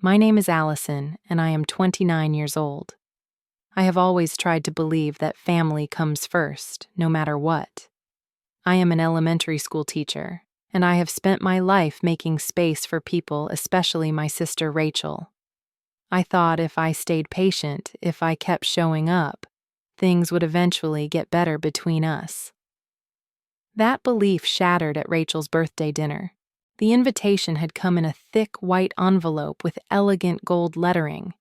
My name is Allison, and I am 29 years old. I have always tried to believe that family comes first, no matter what. I am an elementary school teacher, and I have spent my life making space for people, especially my sister Rachel. I thought if I stayed patient, if I kept showing up, things would eventually get better between us. That belief shattered at Rachel's birthday dinner. The invitation had come in a thick white envelope with elegant gold lettering.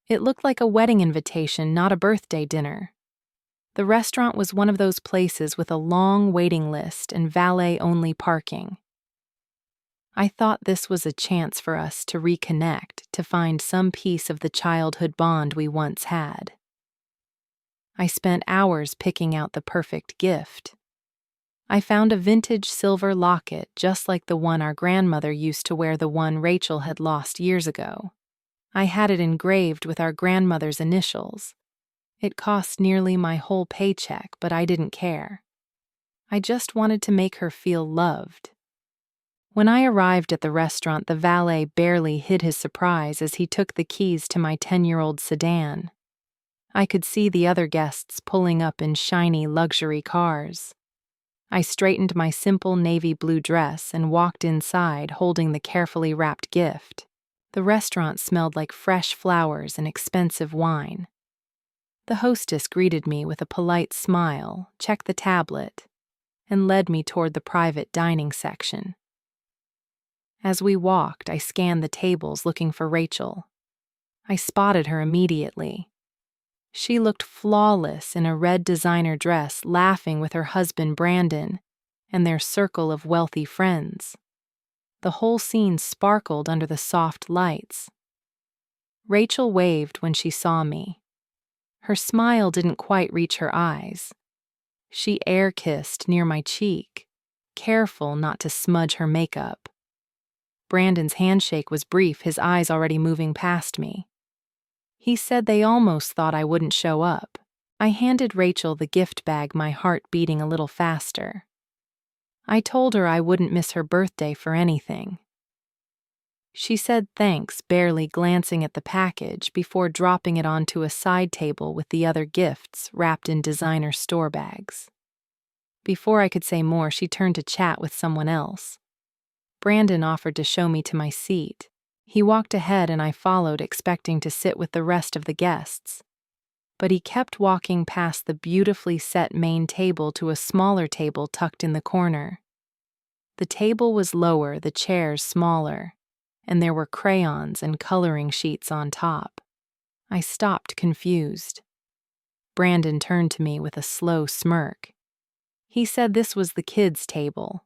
It looked like a wedding invitation, not a birthday dinner. The restaurant was one of those places with a long waiting list and valet-only parking. I thought this was a chance for us to reconnect, to find some piece of the childhood bond we once had. I spent hours picking out the perfect gift. I found a vintage silver locket just like the one our grandmother used to wear, the one Rachel had lost years ago. I had it engraved with our grandmother's initials. It cost nearly my whole paycheck, but I didn't care. I just wanted to make her feel loved. When I arrived at the restaurant, the valet barely hid his surprise as he took the keys to my 10-year-old sedan. I could see the other guests pulling up in shiny luxury cars. I straightened my simple navy blue dress and walked inside holding the carefully wrapped gift. The restaurant smelled like fresh flowers and expensive wine. The hostess greeted me with a polite smile, checked the tablet, and led me toward the private dining section. As we walked, I scanned the tables looking for Rachel. I spotted her immediately. She looked flawless in a red designer dress, laughing with her husband Brandon and their circle of wealthy friends. The whole scene sparkled under the soft lights. Rachel waved when she saw me. Her smile didn't quite reach her eyes. She air-kissed near my cheek, careful not to smudge her makeup. Brandon's handshake was brief, his eyes already moving past me. He said they almost thought I wouldn't show up. I handed Rachel the gift bag, my heart beating a little faster. I told her I wouldn't miss her birthday for anything. She said thanks, barely glancing at the package before dropping it onto a side table with the other gifts wrapped in designer store bags. Before I could say more, she turned to chat with someone else. Brandon offered to show me to my seat. He walked ahead and I followed, expecting to sit with the rest of the guests. But he kept walking past the beautifully set main table to a smaller table tucked in the corner. The table was lower, the chairs smaller, and there were crayons and coloring sheets on top. I stopped, confused. Brandon turned to me with a slow smirk. He said this was the kids' table.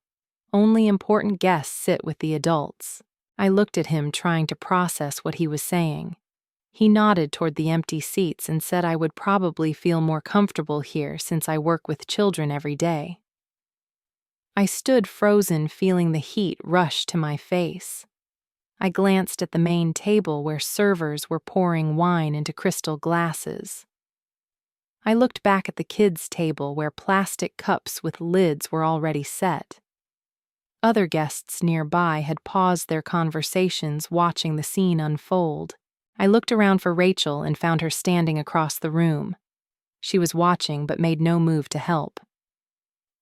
Only important guests sit with the adults. I looked at him, trying to process what he was saying. He nodded toward the empty seats and said I would probably feel more comfortable here since I work with children every day. I stood frozen, feeling the heat rush to my face. I glanced at the main table where servers were pouring wine into crystal glasses. I looked back at the kids' table where plastic cups with lids were already set. Other guests nearby had paused their conversations, watching the scene unfold. I looked around for Rachel and found her standing across the room. She was watching but made no move to help.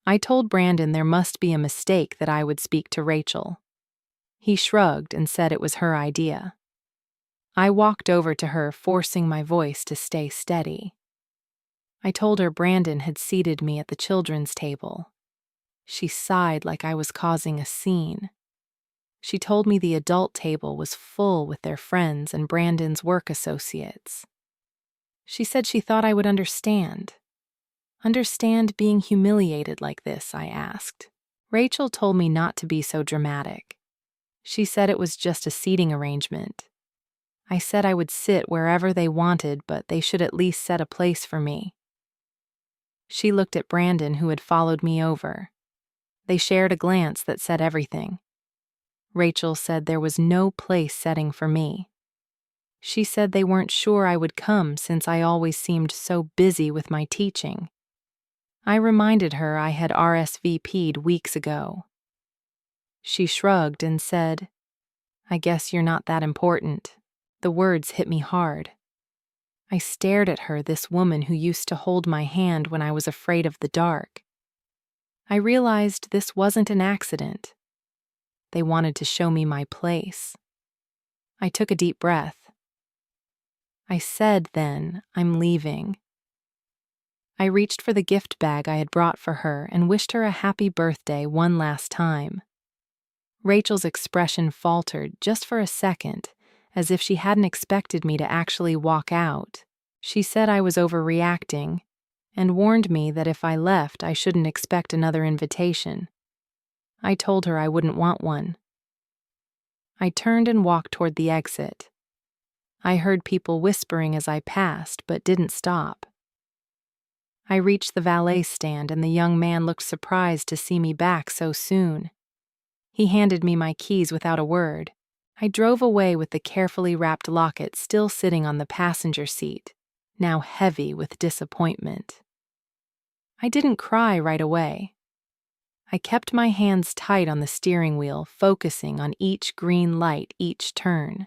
I told Brandon there must be a mistake, that I would speak to Rachel. He shrugged and said it was her idea. I walked over to her, forcing my voice to stay steady. I told her Brandon had seated me at the children's table. She sighed like I was causing a scene. She told me the adult table was full with their friends and Brandon's work associates. She said she thought I would understand. Understand being humiliated like this, I asked. Rachel told me not to be so dramatic. She said it was just a seating arrangement. I said I would sit wherever they wanted, but they should at least set a place for me. She looked at Brandon, who had followed me over. They shared a glance that said everything. Rachel said there was no place setting for me. She said they weren't sure I would come since I always seemed so busy with my teaching. I reminded her I had RSVP'd weeks ago. She shrugged and said, "I guess you're not that important." The words hit me hard. I stared at her, this woman who used to hold my hand when I was afraid of the dark. I realized this wasn't an accident. They wanted to show me my place. I took a deep breath. I said then, "I'm leaving." I reached for the gift bag I had brought for her and wished her a happy birthday one last time. Rachel's expression faltered just for a second, as if she hadn't expected me to actually walk out. She said I was overreacting, and warned me that if I left, I shouldn't expect another invitation. I told her I wouldn't want one. I turned and walked toward the exit. I heard people whispering as I passed, but didn't stop. I reached the valet stand, and the young man looked surprised to see me back so soon. He handed me my keys without a word. I drove away with the carefully wrapped locket still sitting on the passenger seat, now heavy with disappointment. I didn't cry right away. I kept my hands tight on the steering wheel, focusing on each green light each turn.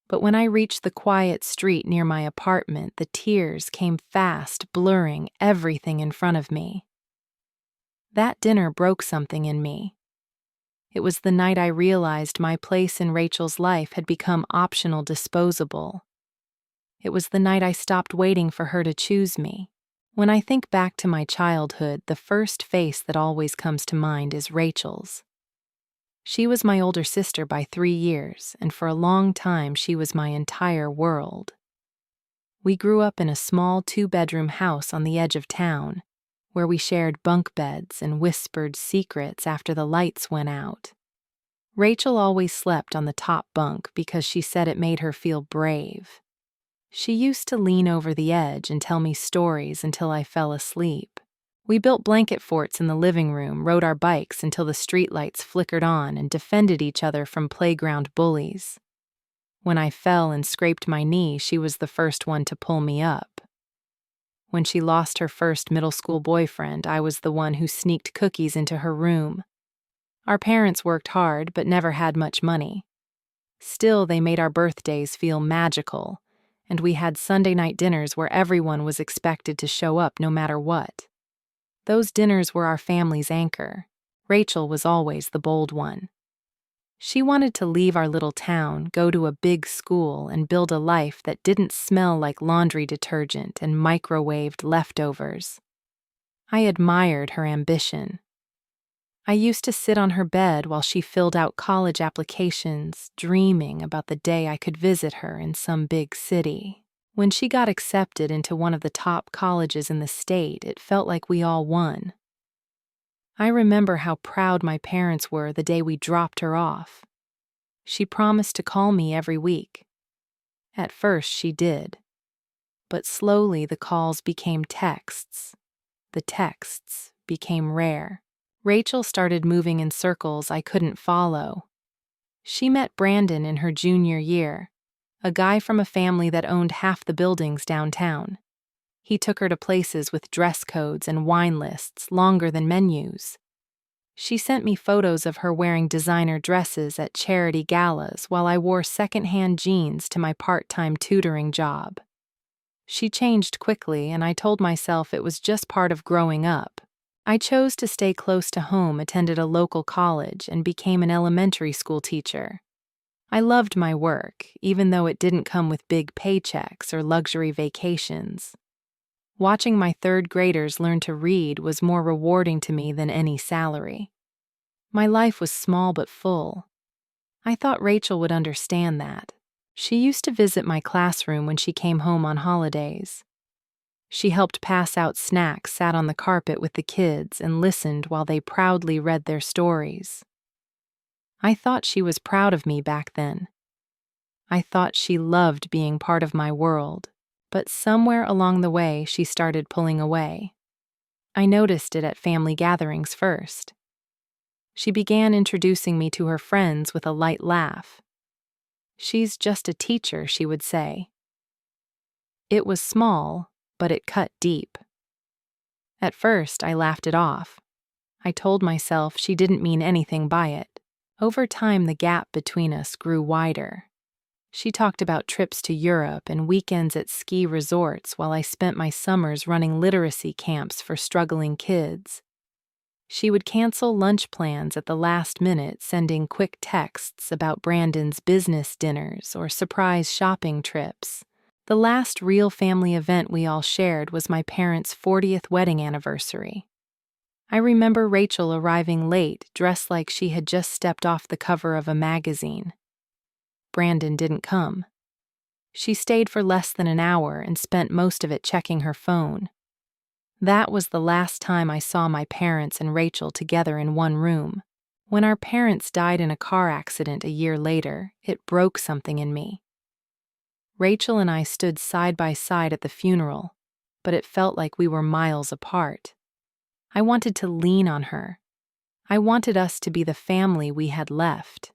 But when I reached the quiet street near my apartment, the tears came fast, blurring everything in front of me. That dinner broke something in me. It was the night I realized my place in Rachel's life had become optional, disposable. It was the night I stopped waiting for her to choose me. When I think back to my childhood, the first face that always comes to mind is Rachel's. She was my older sister by 3 years, and for a long time she was my entire world. We grew up in a small 2-bedroom house on the edge of town, where we shared bunk beds and whispered secrets after the lights went out. Rachel always slept on the top bunk because she said it made her feel brave. She used to lean over the edge and tell me stories until I fell asleep. We built blanket forts in the living room, rode our bikes until the streetlights flickered on, and defended each other from playground bullies. When I fell and scraped my knee, she was the first one to pull me up. When she lost her first middle school boyfriend, I was the one who sneaked cookies into her room. Our parents worked hard but never had much money. Still, they made our birthdays feel magical, and we had Sunday night dinners where everyone was expected to show up no matter what. Those dinners were our family's anchor. Rachel was always the bold one. She wanted to leave our little town, go to a big school, and build a life that didn't smell like laundry detergent and microwaved leftovers. I admired her ambition. I used to sit on her bed while she filled out college applications, dreaming about the day I could visit her in some big city. When she got accepted into one of the top colleges in the state, it felt like we all won. I remember how proud my parents were the day we dropped her off. She promised to call me every week. At first, she did. But slowly the calls became texts. The texts became rare. Rachel started moving in circles I couldn't follow. She met Brandon in her junior year, a guy from a family that owned half the buildings downtown. He took her to places with dress codes and wine lists longer than menus. She sent me photos of her wearing designer dresses at charity galas while I wore secondhand jeans to my part-time tutoring job. She changed quickly, and I told myself it was just part of growing up. I chose to stay close to home, attended a local college, and became an elementary school teacher. I loved my work, even though it didn't come with big paychecks or luxury vacations. Watching my third graders learn to read was more rewarding to me than any salary. My life was small but full. I thought Rachel would understand that. She used to visit my classroom when she came home on holidays. She helped pass out snacks, sat on the carpet with the kids, and listened while they proudly read their stories. I thought she was proud of me back then. I thought she loved being part of my world, but somewhere along the way she started pulling away. I noticed it at family gatherings first. She began introducing me to her friends with a light laugh. "She's just a teacher," she would say. It was small, but it cut deep. At first, I laughed it off. I told myself she didn't mean anything by it. Over time, the gap between us grew wider. She talked about trips to Europe and weekends at ski resorts while I spent my summers running literacy camps for struggling kids. She would cancel lunch plans at the last minute, sending quick texts about Brandon's business dinners or surprise shopping trips. The last real family event we all shared was my parents' 40th wedding anniversary. I remember Rachel arriving late, dressed like she had just stepped off the cover of a magazine. Brandon didn't come. She stayed for less than an hour and spent most of it checking her phone. That was the last time I saw my parents and Rachel together in one room. When our parents died in a car accident a year later, it broke something in me. Rachel and I stood side by side at the funeral, but it felt like we were miles apart. I wanted to lean on her. I wanted us to be the family we had left.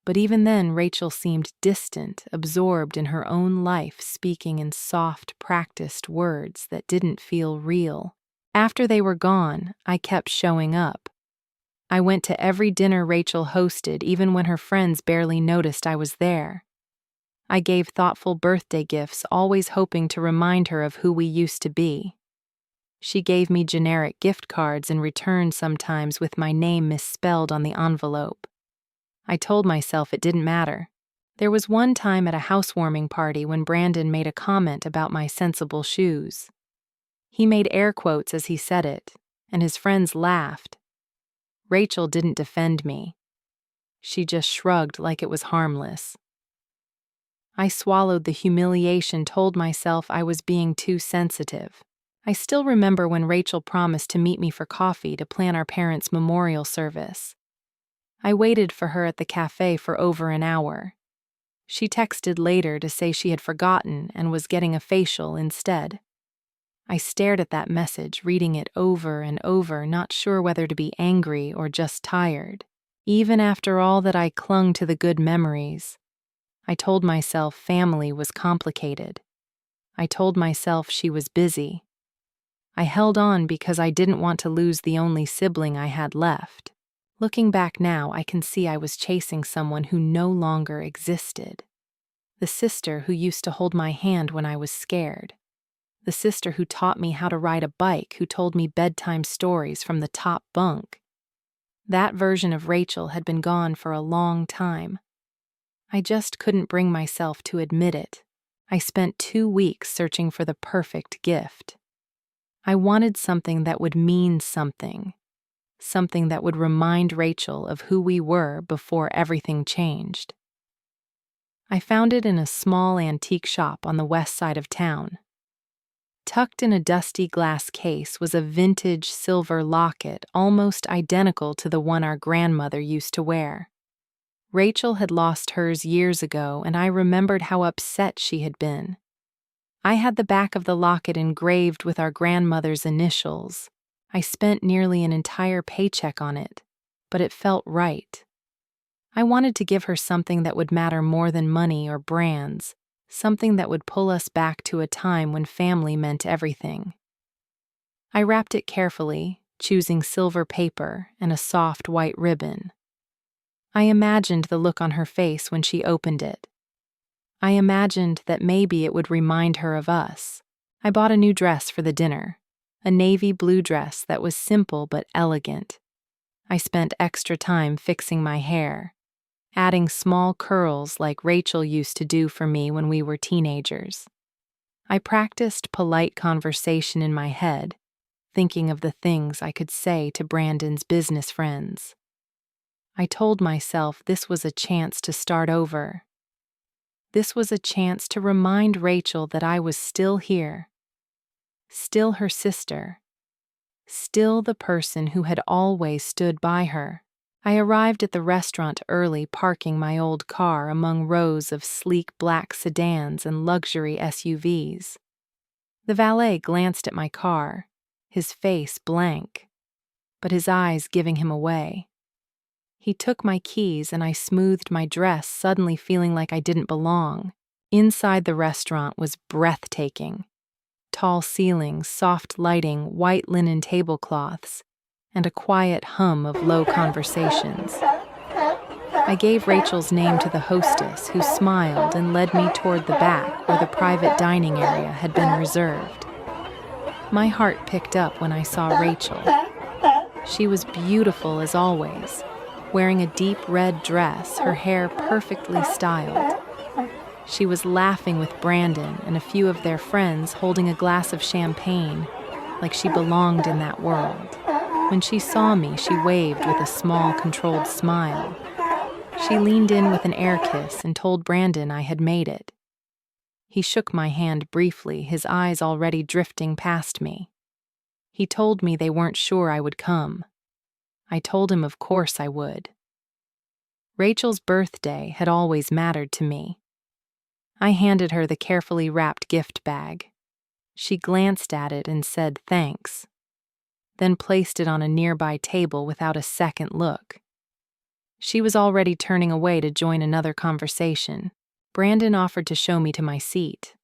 But even then, Rachel seemed distant, absorbed in her own life, speaking in soft, practiced words that didn't feel real. After they were gone, I kept showing up. I went to every dinner Rachel hosted, even when her friends barely noticed I was there. I gave thoughtful birthday gifts, always hoping to remind her of who we used to be. She gave me generic gift cards in return, sometimes with my name misspelled on the envelope. I told myself it didn't matter. There was one time at a housewarming party when Brandon made a comment about my sensible shoes. He made air quotes as he said it, and his friends laughed. Rachel didn't defend me. She just shrugged like it was harmless. I swallowed the humiliation, told myself I was being too sensitive. I still remember when Rachel promised to meet me for coffee to plan our parents' memorial service. I waited for her at the cafe for over an hour. She texted later to say she had forgotten and was getting a facial instead. I stared at that message, reading it over and over, not sure whether to be angry or just tired. Even after all that, I clung to the good memories. I told myself family was complicated. I told myself she was busy. I held on because I didn't want to lose the only sibling I had left. Looking back now, I can see I was chasing someone who no longer existed. The sister who used to hold my hand when I was scared. The sister who taught me how to ride a bike, who told me bedtime stories from the top bunk. That version of Rachel had been gone for a long time. I just couldn't bring myself to admit it. I spent 2 weeks searching for the perfect gift. I wanted something that would mean something. Something that would remind Rachel of who we were before everything changed. I found it in a small antique shop on the west side of town. Tucked in a dusty glass case was a vintage silver locket almost identical to the one our grandmother used to wear. Rachel had lost hers years ago, and I remembered how upset she had been. I had the back of the locket engraved with our grandmother's initials. I spent nearly an entire paycheck on it, but it felt right. I wanted to give her something that would matter more than money or brands, something that would pull us back to a time when family meant everything. I wrapped it carefully, choosing silver paper and a soft white ribbon. I imagined the look on her face when she opened it. I imagined that maybe it would remind her of us. I bought a new dress for the dinner. A navy blue dress that was simple but elegant. I spent extra time fixing my hair, adding small curls like Rachel used to do for me when we were teenagers. I practiced polite conversation in my head, thinking of the things I could say to Brandon's business friends. I told myself this was a chance to start over. This was a chance to remind Rachel that I was still here. Still her sister. Still the person who had always stood by her. I arrived at the restaurant early, parking my old car among rows of sleek black sedans and luxury SUVs. The valet glanced at my car, his face blank, but his eyes giving him away. He took my keys and I smoothed my dress, suddenly feeling like I didn't belong. Inside the restaurant was breathtaking. Tall ceilings, soft lighting, white linen tablecloths, and a quiet hum of low conversations. I gave Rachel's name to the hostess, who smiled and led me toward the back where the private dining area had been reserved. My heart picked up when I saw Rachel. She was beautiful as always, wearing a deep red dress, her hair perfectly styled. She was laughing with Brandon and a few of their friends, holding a glass of champagne, like she belonged in that world. When she saw me, she waved with a small, controlled smile. She leaned in with an air kiss and told Brandon I had made it. He shook my hand briefly, his eyes already drifting past me. He told me they weren't sure I would come. I told him of course I would. Rachel's birthday had always mattered to me. I handed her the carefully wrapped gift bag. She glanced at it and said thanks, then placed it on a nearby table without a second look. She was already turning away to join another conversation. Brandon offered to show me to my seat.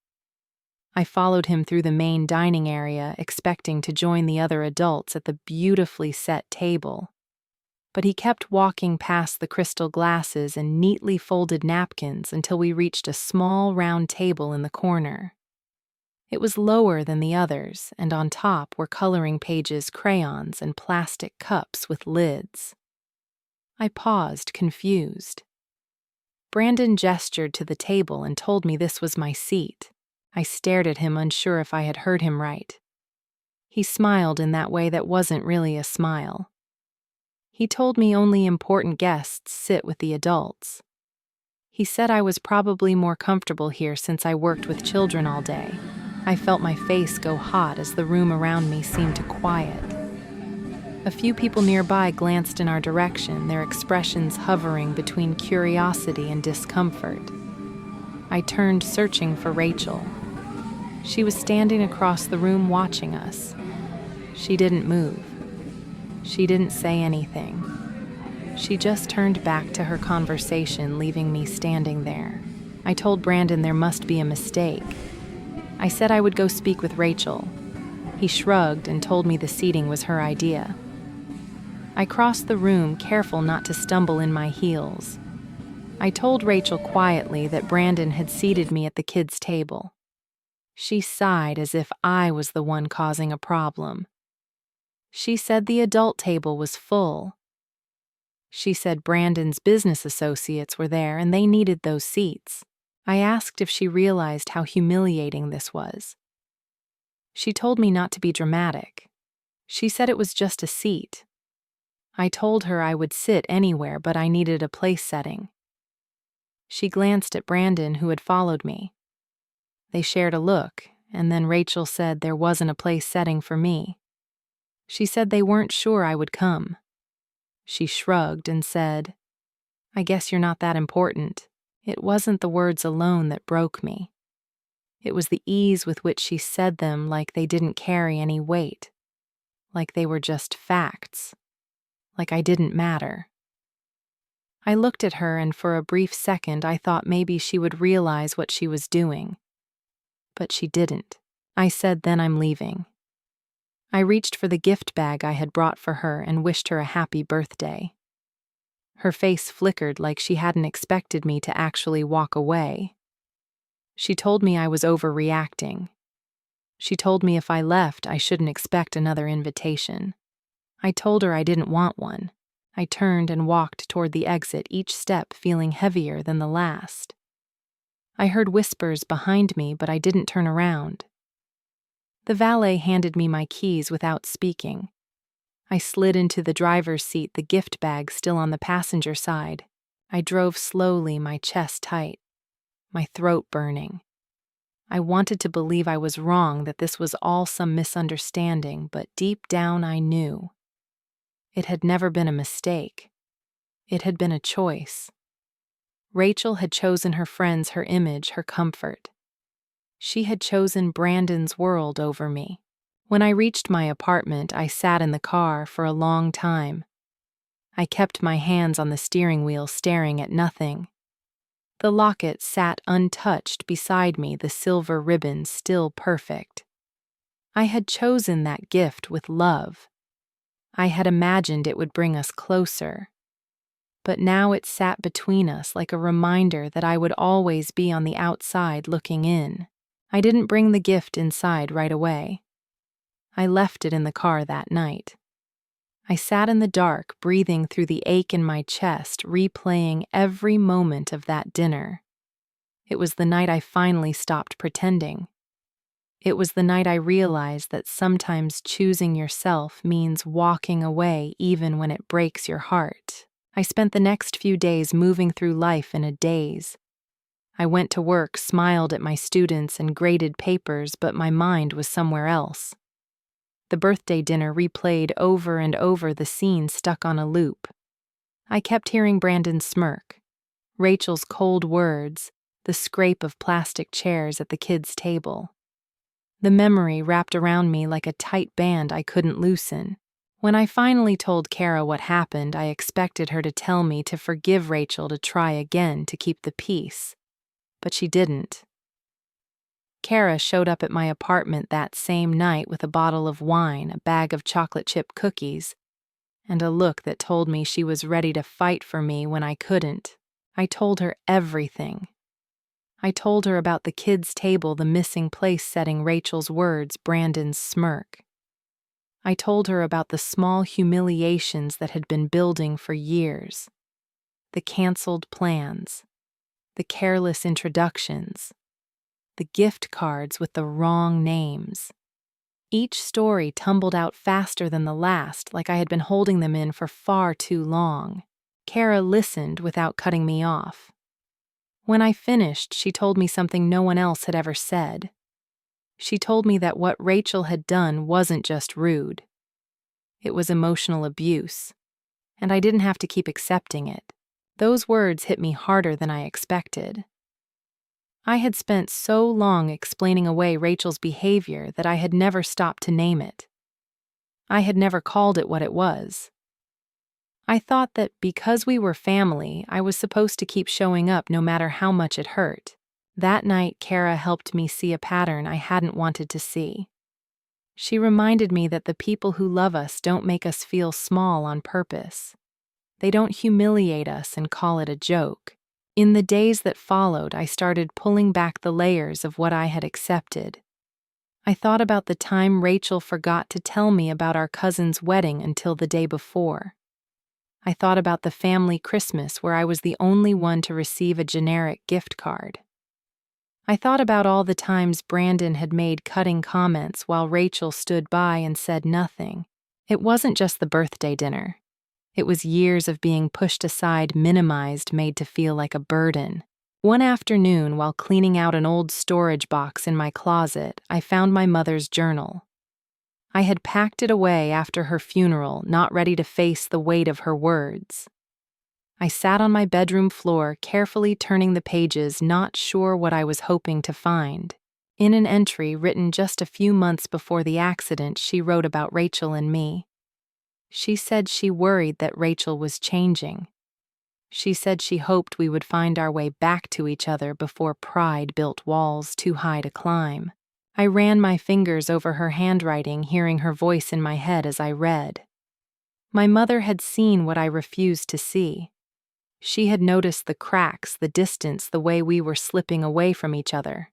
I followed him through the main dining area, expecting to join the other adults at the beautifully set table. But he kept walking past the crystal glasses and neatly folded napkins until we reached a small round table in the corner. It was lower than the others, and on top were coloring pages, crayons, and plastic cups with lids. I paused, confused. Brandon gestured to the table and told me this was my seat. I stared at him, unsure if I had heard him right. He smiled in that way that wasn't really a smile. He told me only important guests sit with the adults. He said I was probably more comfortable here since I worked with children all day. I felt my face go hot as the room around me seemed to quiet. A few people nearby glanced in our direction, their expressions hovering between curiosity and discomfort. I turned, searching for Rachel. She was standing across the room watching us. She didn't move. She didn't say anything. She just turned back to her conversation, leaving me standing there. I told Brandon there must be a mistake. I said I would go speak with Rachel. He shrugged and told me the seating was her idea. I crossed the room, careful not to stumble in my heels. I told Rachel quietly that Brandon had seated me at the kids' table. She sighed as if I was the one causing a problem. She said the adult table was full. She said Brandon's business associates were there and they needed those seats. I asked if she realized how humiliating this was. She told me not to be dramatic. She said it was just a seat. I told her I would sit anywhere, but I needed a place setting. She glanced at Brandon, who had followed me. They shared a look, and then Rachel said there wasn't a place setting for me. She said they weren't sure I would come. She shrugged and said, "I guess you're not that important." It wasn't the words alone that broke me. It was the ease with which she said them, like they didn't carry any weight, like they were just facts, like I didn't matter. I looked at her, and for a brief second I thought maybe she would realize what she was doing. But she didn't. I said, "Then I'm leaving." I reached for the gift bag I had brought for her and wished her a happy birthday. Her face flickered like she hadn't expected me to actually walk away. She told me I was overreacting. She told me if I left, I shouldn't expect another invitation. I told her I didn't want one. I turned and walked toward the exit, each step feeling heavier than the last. I heard whispers behind me, but I didn't turn around. The valet handed me my keys without speaking. I slid into the driver's seat, the gift bag still on the passenger side. I drove slowly, my chest tight, my throat burning. I wanted to believe I was wrong, that this was all some misunderstanding, but deep down I knew. It had never been a mistake. It had been a choice. Rachel had chosen her friends, her image, her comfort. She had chosen Brandon's world over me. When I reached my apartment, I sat in the car for a long time. I kept my hands on the steering wheel, staring at nothing. The locket sat untouched beside me, the silver ribbon still perfect. I had chosen that gift with love. I had imagined it would bring us closer. but now it sat between us like a reminder that I would always be on the outside looking in. I didn't bring the gift inside right away. I left it in the car that night. I sat in the dark, breathing through the ache in my chest, replaying every moment of that dinner. It was the night I finally stopped pretending. It was the night I realized that sometimes choosing yourself means walking away even when it breaks your heart. I spent the next few days moving through life in a daze. I went to work, smiled at my students, and graded papers, but my mind was somewhere else. The birthday dinner replayed over and over, the scene stuck on a loop. I kept hearing Brandon's smirk, Rachel's cold words, the scrape of plastic chairs at the kids' table. The memory wrapped around me like a tight band I couldn't loosen. When I finally told Kara what happened, I expected her to tell me to forgive Rachel, to try again, to keep the peace. But she didn't. Kara showed up at my apartment that same night with a bottle of wine, a bag of chocolate chip cookies, and a look that told me she was ready to fight for me when I couldn't. I told her everything. I told her about the kids' table, the missing place setting, Rachel's words, Brandon's smirk. I told her about the small humiliations that had been building for years. The canceled plans, the careless introductions, the gift cards with the wrong names. Each story tumbled out faster than the last, like I had been holding them in for far too long. Kara listened without cutting me off. When I finished, she told me something no one else had ever said. She told me that what Rachel had done wasn't just rude. It was emotional abuse, and I didn't have to keep accepting it. Those words hit me harder than I expected. I had spent so long explaining away Rachel's behavior that I had never stopped to name it. I had never called it what it was. I thought that because we were family, I was supposed to keep showing up no matter how much it hurt. That night, Kara helped me see a pattern I hadn't wanted to see. She reminded me that the people who love us don't make us feel small on purpose. They don't humiliate us and call it a joke. In the days that followed, I started pulling back the layers of what I had accepted. I thought about the time Rachel forgot to tell me about our cousin's wedding until the day before. I thought about the family Christmas where I was the only one to receive a generic gift card. I thought about all the times Brandon had made cutting comments while Rachel stood by and said nothing. It wasn't just the birthday dinner. It was years of being pushed aside, minimized, made to feel like a burden. One afternoon, while cleaning out an old storage box in my closet, I found my mother's journal. I had packed it away after her funeral, not ready to face the weight of her words. I sat on my bedroom floor, carefully turning the pages, not sure what I was hoping to find. In an entry written just a few months before the accident, she wrote about Rachel and me. She said she worried that Rachel was changing. She said she hoped we would find our way back to each other before pride built walls too high to climb. I ran my fingers over her handwriting, hearing her voice in my head as I read. My mother had seen what I refused to see. She had noticed the cracks, the distance, the way we were slipping away from each other.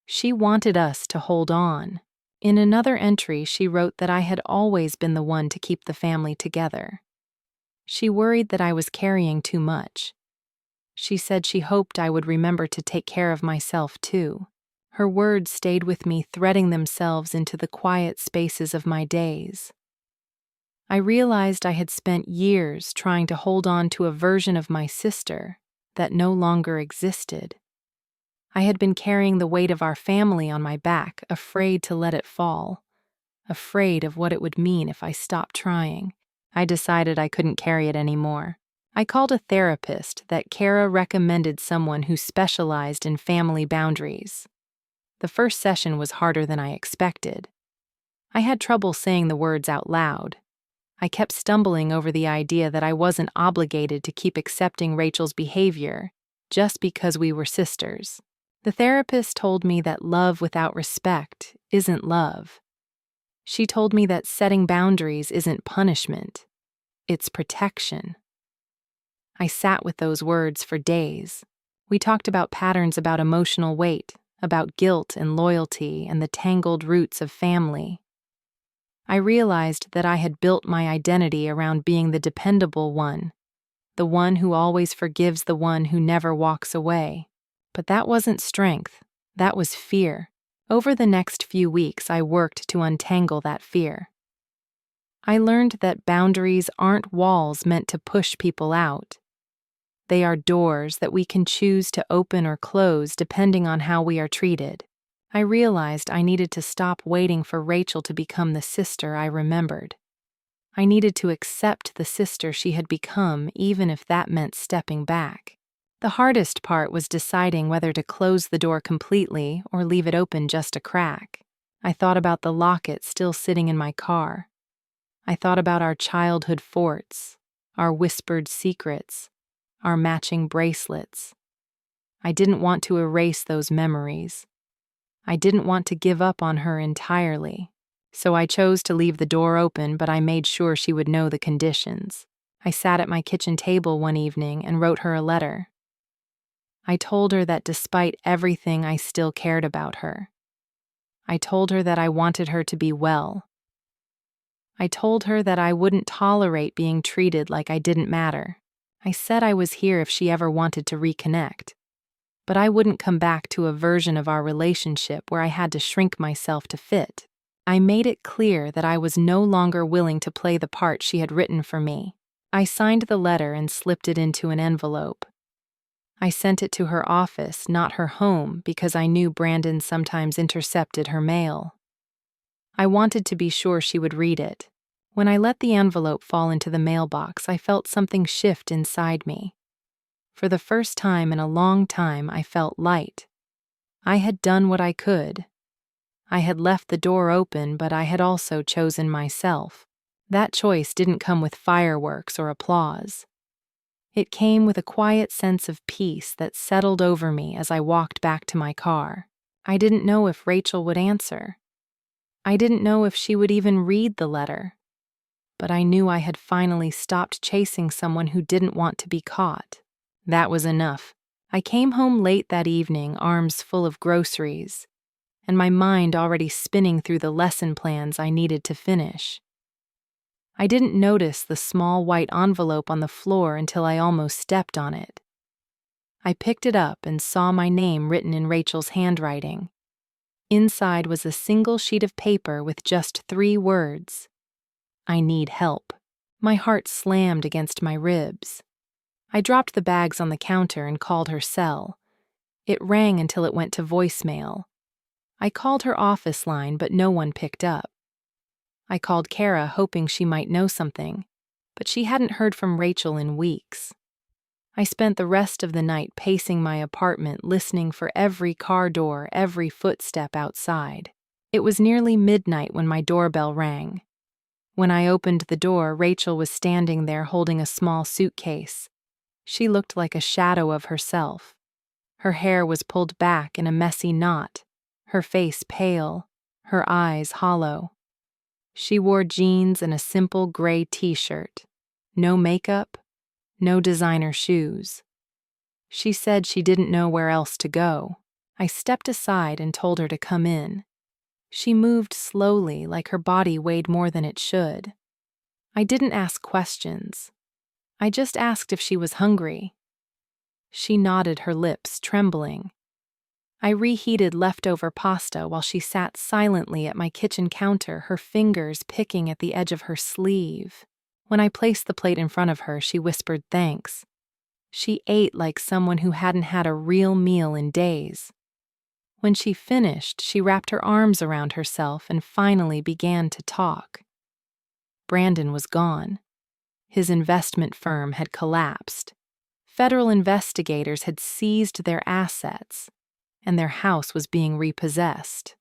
She wanted us to hold on. In another entry, she wrote that I had always been the one to keep the family together. She worried that I was carrying too much. She said she hoped I would remember to take care of myself too. Her words stayed with me, threading themselves into the quiet spaces of my days. I realized I had spent years trying to hold on to a version of my sister that no longer existed. I had been carrying the weight of our family on my back, afraid to let it fall, afraid of what it would mean if I stopped trying. I decided I couldn't carry it anymore. I called a therapist that Kara recommended, someone who specialized in family boundaries. The first session was harder than I expected. I had trouble saying the words out loud. I kept stumbling over the idea that I wasn't obligated to keep accepting Rachel's behavior just because we were sisters. The therapist told me that love without respect isn't love. She told me that setting boundaries isn't punishment, it's protection. I sat with those words for days. We talked about patterns, about emotional weight, about guilt and loyalty and the tangled roots of family. I realized that I had built my identity around being the dependable one, the one who always forgives, the one who never walks away. But that wasn't strength, that was fear. Over the next few weeks, I worked to untangle that fear. I learned that boundaries aren't walls meant to push people out. They are doors that we can choose to open or close depending on how we are treated. I realized I needed to stop waiting for Rachel to become the sister I remembered. I needed to accept the sister she had become, even if that meant stepping back. The hardest part was deciding whether to close the door completely or leave it open just a crack. I thought about the locket still sitting in my car. I thought about our childhood forts, our whispered secrets, our matching bracelets. I didn't want to erase those memories. I didn't want to give up on her entirely. So I chose to leave the door open, but I made sure she would know the conditions. I sat at my kitchen table one evening and wrote her a letter. I told her that despite everything, I still cared about her. I told her that I wanted her to be well. I told her that I wouldn't tolerate being treated like I didn't matter. I said I was here if she ever wanted to reconnect. But I wouldn't come back to a version of our relationship where I had to shrink myself to fit. I made it clear that I was no longer willing to play the part she had written for me. I signed the letter and slipped it into an envelope. I sent it to her office, not her home, because I knew Brandon sometimes intercepted her mail. I wanted to be sure she would read it. When I let the envelope fall into the mailbox, I felt something shift inside me. For the first time in a long time, I felt light. I had done what I could. I had left the door open, but I had also chosen myself. That choice didn't come with fireworks or applause. It came with a quiet sense of peace that settled over me as I walked back to my car. I didn't know if Rachel would answer. I didn't know if she would even read the letter. But I knew I had finally stopped chasing someone who didn't want to be caught. That was enough. I came home late that evening, arms full of groceries, and my mind already spinning through the lesson plans I needed to finish. I didn't notice the small white envelope on the floor until I almost stepped on it. I picked it up and saw my name written in Rachel's handwriting. Inside was a single sheet of paper with just 3 words: I need help. My heart slammed against my ribs. I dropped the bags on the counter and called her cell. It rang until it went to voicemail. I called her office line, but no one picked up. I called Kara, hoping she might know something, but she hadn't heard from Rachel in weeks. I spent the rest of the night pacing my apartment, listening for every car door, every footstep outside. It was nearly midnight when my doorbell rang. When I opened the door, Rachel was standing there holding a small suitcase. She looked like a shadow of herself. Her hair was pulled back in a messy knot, her face pale, her eyes hollow. She wore jeans and a simple gray t-shirt. No makeup, no designer shoes. She said she didn't know where else to go. I stepped aside and told her to come in. She moved slowly, like her body weighed more than it should. I didn't ask questions. I just asked if she was hungry. She nodded, her lips trembling. I reheated leftover pasta while she sat silently at my kitchen counter, her fingers picking at the edge of her sleeve. When I placed the plate in front of her, she whispered thanks. She ate like someone who hadn't had a real meal in days. When she finished, she wrapped her arms around herself and finally began to talk. Brandon was gone. His investment firm had collapsed. Federal investigators had seized their assets, and their house was being repossessed.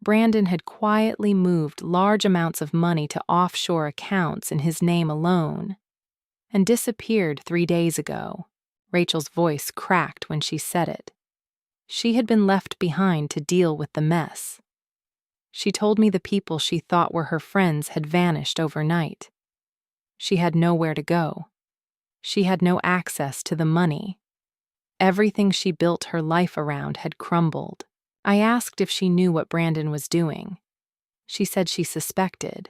Brandon had quietly moved large amounts of money to offshore accounts in his name alone, and disappeared 3 days ago. Rachel's voice cracked when she said it. She had been left behind to deal with the mess. She told me the people she thought were her friends had vanished overnight. She had nowhere to go. She had no access to the money. Everything she built her life around had crumbled. I asked if she knew what Brandon was doing. She said she suspected.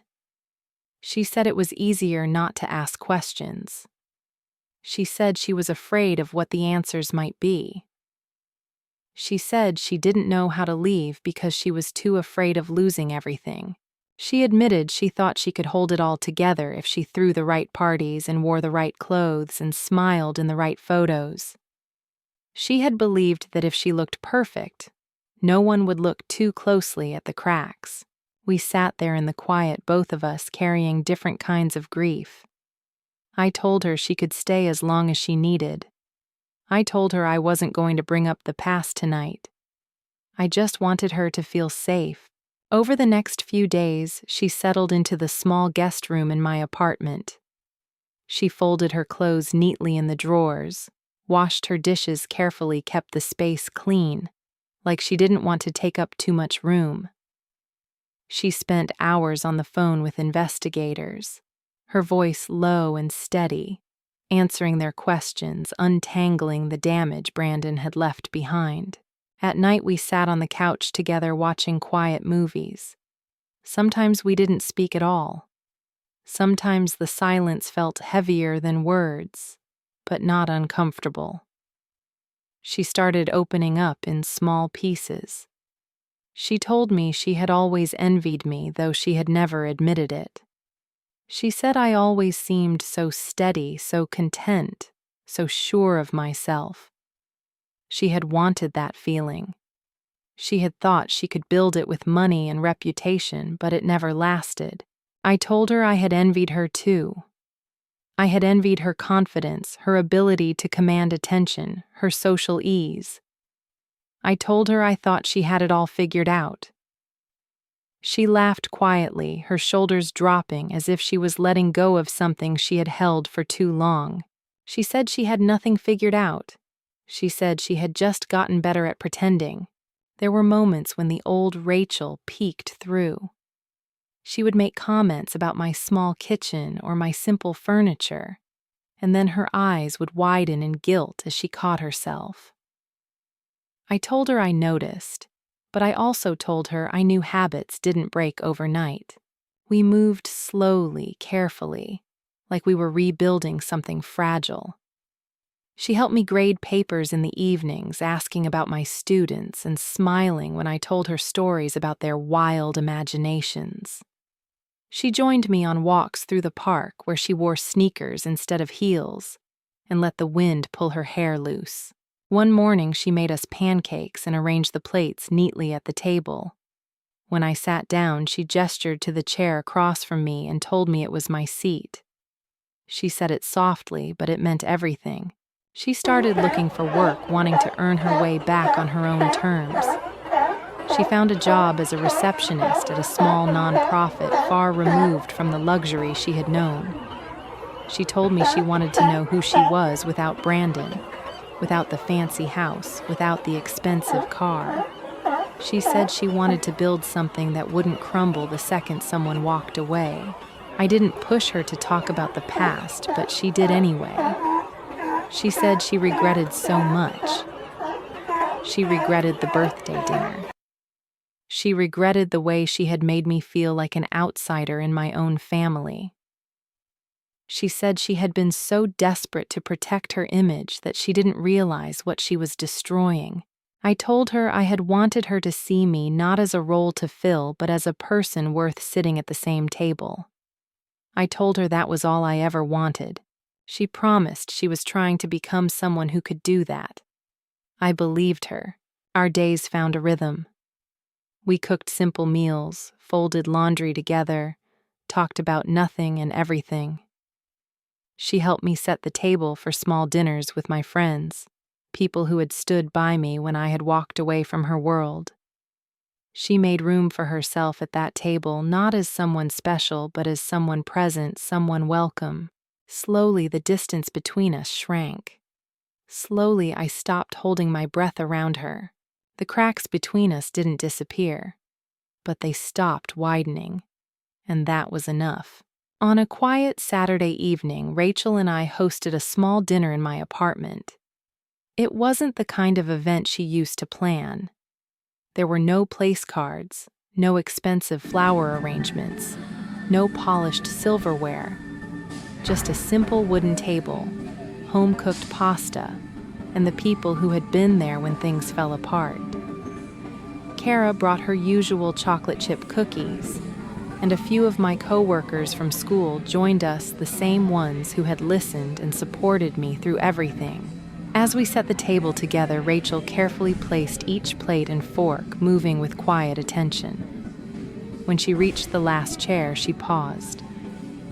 She said it was easier not to ask questions. She said she was afraid of what the answers might be. She said she didn't know how to leave because she was too afraid of losing everything. She admitted she thought she could hold it all together if she threw the right parties and wore the right clothes and smiled in the right photos. She had believed that if she looked perfect, no one would look too closely at the cracks. We sat there in the quiet, both of us carrying different kinds of grief. I told her she could stay as long as she needed. I told her I wasn't going to bring up the past tonight. I just wanted her to feel safe. Over the next few days, she settled into the small guest room in my apartment. She folded her clothes neatly in the drawers, washed her dishes carefully, kept the space clean, like she didn't want to take up too much room. She spent hours on the phone with investigators, her voice low and steady, answering their questions, untangling the damage Brandon had left behind. At night we sat on the couch together watching quiet movies. Sometimes we didn't speak at all. Sometimes the silence felt heavier than words, but not uncomfortable. She started opening up in small pieces. She told me she had always envied me, though she had never admitted it. She said I always seemed so steady, so content, so sure of myself. She had wanted that feeling. She had thought she could build it with money and reputation, but it never lasted. I told her I had envied her too. I had envied her confidence, her ability to command attention, her social ease. I told her I thought she had it all figured out. She laughed quietly, her shoulders dropping as if she was letting go of something she had held for too long. She said she had nothing figured out. She said she had just gotten better at pretending. There were moments when the old Rachel peeked through. She would make comments about my small kitchen or my simple furniture, and then her eyes would widen in guilt as she caught herself. I told her I noticed, but I also told her I knew habits didn't break overnight. We moved slowly, carefully, like we were rebuilding something fragile. She helped me grade papers in the evenings, asking about my students and smiling when I told her stories about their wild imaginations. She joined me on walks through the park where she wore sneakers instead of heels and let the wind pull her hair loose. One morning she made us pancakes and arranged the plates neatly at the table. When I sat down, she gestured to the chair across from me and told me it was my seat. She said it softly, but it meant everything. She started looking for work, wanting to earn her way back on her own terms. She found a job as a receptionist at a small nonprofit far removed from the luxury she had known. She told me she wanted to know who she was without Brandon, without the fancy house, without the expensive car. She said she wanted to build something that wouldn't crumble the second someone walked away. I didn't push her to talk about the past, but she did anyway. She said she regretted so much. She regretted the birthday dinner. She regretted the way she had made me feel like an outsider in my own family. She said she had been so desperate to protect her image that she didn't realize what she was destroying. I told her I had wanted her to see me not as a role to fill, but as a person worth sitting at the same table. I told her that was all I ever wanted. She promised she was trying to become someone who could do that. I believed her. Our days found a rhythm. We cooked simple meals, folded laundry together, talked about nothing and everything. She helped me set the table for small dinners with my friends, people who had stood by me when I had walked away from her world. She made room for herself at that table, not as someone special, but as someone present, someone welcome. Slowly, the distance between us shrank. Slowly, I stopped holding my breath around her. The cracks between us didn't disappear, but they stopped widening, and that was enough. On a quiet Saturday evening, Rachel and I hosted a small dinner in my apartment. It wasn't the kind of event she used to plan. There were no place cards, no expensive flower arrangements, no polished silverware, just a simple wooden table, home-cooked pasta, and the people who had been there when things fell apart. Kara brought her usual chocolate chip cookies, and a few of my co-workers from school joined us, the same ones who had listened and supported me through everything. As we set the table together, Rachel carefully placed each plate and fork, moving with quiet attention. When she reached the last chair, she paused.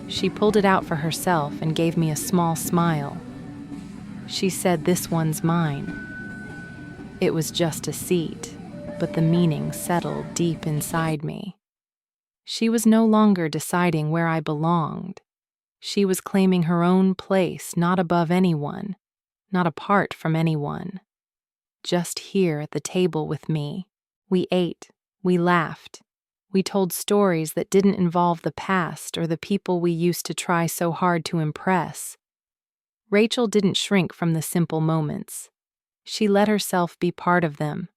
She pulled it out for herself and gave me a small smile. She said, "This one's mine." It was just a seat, but the meaning settled deep inside me. She was no longer deciding where I belonged. She was claiming her own place, not above anyone, not apart from anyone. Just here at the table with me. We ate, we laughed, we told stories that didn't involve the past or the people we used to try so hard to impress. Rachel didn't shrink from the simple moments. She let herself be part of them.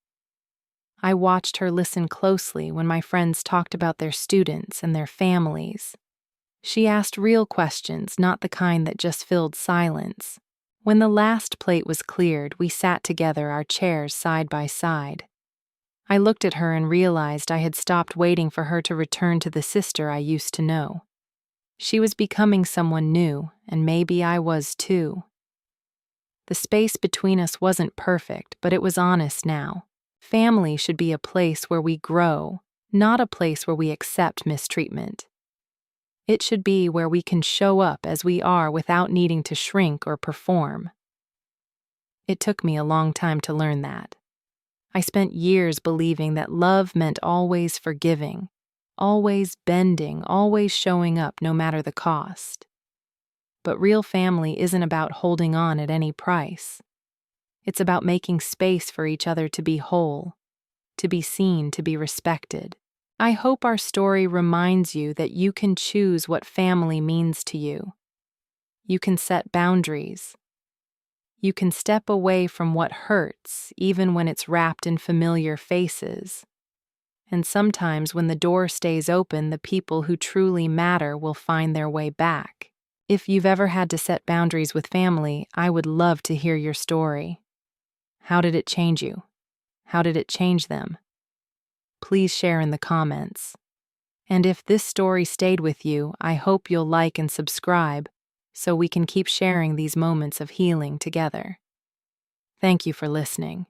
I watched her listen closely when my friends talked about their students and their families. She asked real questions, not the kind that just filled silence. When the last plate was cleared, we sat together, our chairs side by side. I looked at her and realized I had stopped waiting for her to return to the sister I used to know. She was becoming someone new, and maybe I was too. The space between us wasn't perfect, but it was honest now. Family should be a place where we grow, not a place where we accept mistreatment. It should be where we can show up as we are without needing to shrink or perform. It took me a long time to learn that. I spent years believing that love meant always forgiving, always bending, always showing up no matter the cost. But real family isn't about holding on at any price. It's about making space for each other to be whole, to be seen, to be respected. I hope our story reminds you that you can choose what family means to you. You can set boundaries. You can step away from what hurts, even when it's wrapped in familiar faces. And sometimes when the door stays open, the people who truly matter will find their way back. If you've ever had to set boundaries with family, I would love to hear your story. How did it change you? How did it change them? Please share in the comments. And if this story stayed with you, I hope you'll like and subscribe so we can keep sharing these moments of healing together. Thank you for listening.